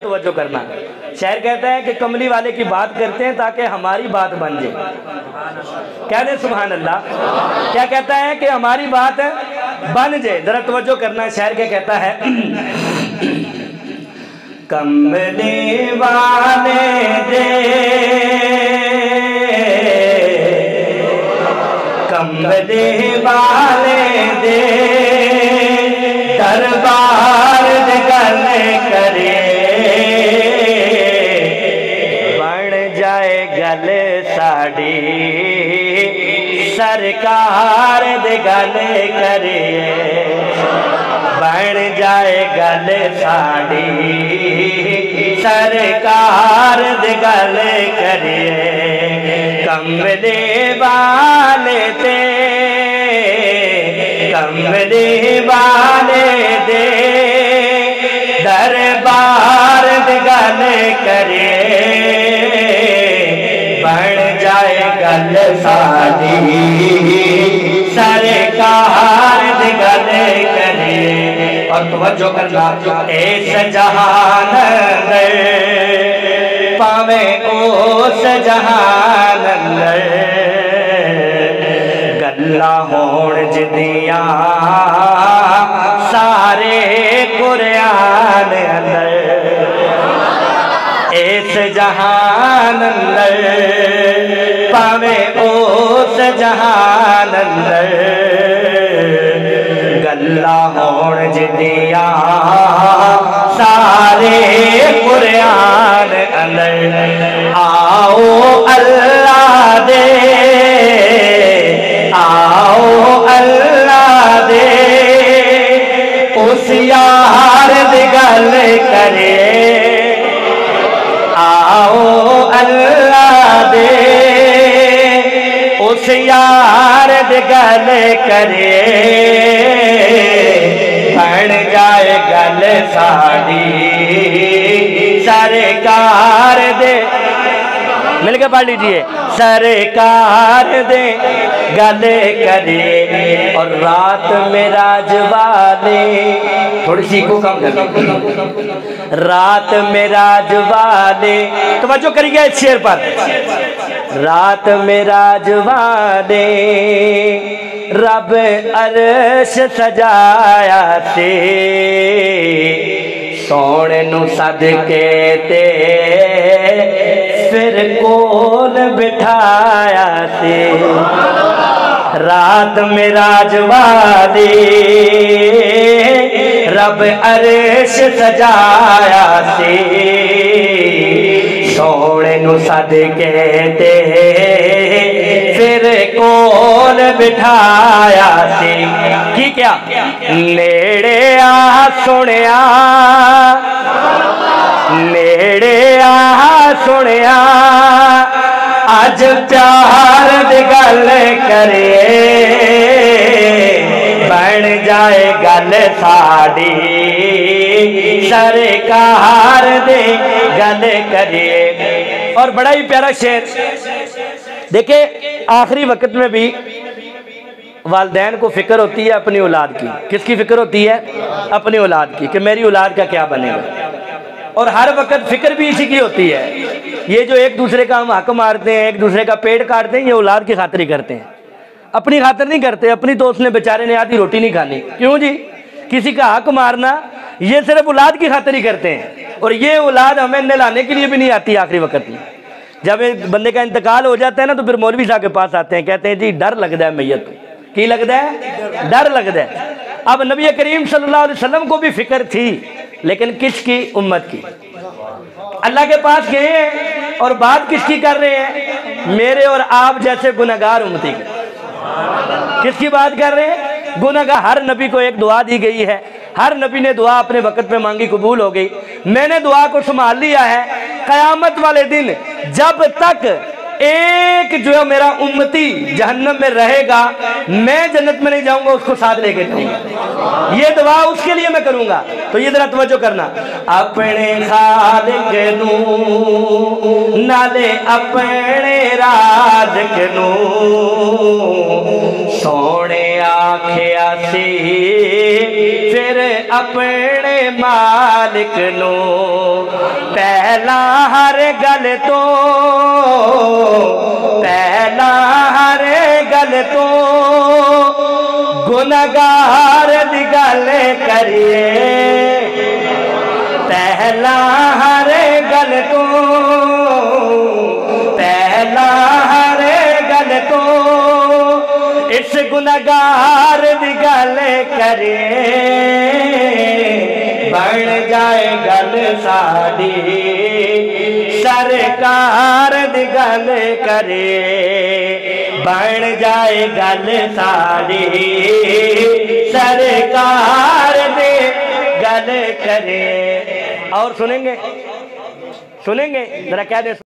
तवज्जो करना। शायर कहता है कि कमली वाले की बात करते हैं ताकि हमारी बात बन जाए। कह दे सुभान अल्लाह। क्या कहता है कि हमारी बात बन जाए। जरा तवज्जो करना। शायर क्या कहता है, कमली वाले दे, कमली वाले दे दरबार दे गल करे, बन जाए गल साड़ी सरकार दे गल करे, बन जाए गल साड़ी सरकार दे गल करे। कमले वाले ते, कमले वाले दे दरबार दे गल करे, बन जाए गल साड़ी सरकार दे गल करे। और तवज्जो करना, इस जहान अंदर पावे उस जहान अंदर गल्ला होण जिदियां सारे कुरान अंदर, इस जहान अंदर पावे उस जहान अंदर गल्ला होण जिदियां सारे कुरान अंदर। आओ अल्लाह दे, आओ अल्लाह दे उस यार दी गल करे, आओ अल्लाह दे उस यार दी गल करे, बन जाए गल साड़ी सरकार दे, मिलकर पढ़ लीजिए, सरकार दे गल करे। और रात में राजवाले, थोड़ी सी को कम कर, रात में राजवाले, तवज्जो करिए इस शेर पर, रात में राजवाले रब अर्श सजाया से, सोने नू सदके ते फिर कोल बिठाया से। रात में राजवाली रब अर्श सजाया से, सोने नू सदके ते फिर कोल बिठाया से। की क्या नेड़े आ सुनिया, नेड़े आ सुनिया अज प्यार दी गल करे, बन जाए गल साड़ी सरकार दे गल करे। और बड़ा ही प्यारा शेर देखे, आखिरी वक्त में भी वालिदैन को फिक्र होती है अपनी औलाद की। किसकी फिक्र होती है? अपनी औलाद की, कि मेरी औलाद का क्या बनेगा। और हर वक्त फिक्र भी इसी की होती है। ये जो एक दूसरे का हम हक मारते हैं, एक दूसरे का पेट काटते हैं, ये औलाद की खातिर ही करते हैं, अपनी खातिर नहीं करते। अपनी तो उसने बेचारे ने आधी रोटी नहीं खानी, क्यों जी? किसी का हक मारना ये सिर्फ औलाद की खातिर ही करते हैं। और ये औलाद हमें नहलाने के लिए भी नहीं आती। आखिरी वक्त में जब एक बंदे का इंतकाल हो जाता है ना, तो फिर मौलवी साहब के पास आते हैं, कहते हैं जी डर लगता है मैयत को। की लगता है? डर लगता है। अब नबी करीम सल्लल्लाहु अलैहि वसल्लम को भी फिक्र थी, लेकिन किसकी? उम्मत की। अल्लाह के पास गए हैं और बात किसकी कर रहे हैं? मेरे और आप जैसे गुनहगार उम्मती की। किसकी बात कर रहे हैं? गुनहगार। हर नबी को एक दुआ दी गई है, हर नबी ने दुआ अपने वक्त में मांगी, कबूल हो गई। मैंने दुआ को संभाल लिया है। क़यामत वाले दिन जब तक एक जो है मेरा उम्मती जहन्नम में रहेगा, मैं जन्नत में नहीं जाऊंगा, उसको साथ लेके जाऊंगा। ये दुआ उसके लिए मैं करूंगा। तो ये जरा तवज्जो करना, अपने खालिक नू नाले अपने राज़िक नू सोने आखिया सी, फिर अपने मालिक नू पहला हर गल तो, पहला हर गल तो गुनहगार दी गल करिए। पहला हर गल तो, पहला हर गल तो इस गुनहगार दी गल करिए। बन जाए गल साडी सरकार दी गल करे। बन जाए गल साडी सरकार दी गल करे। और सुनेंगे, सुनेंगे जरा कह दे।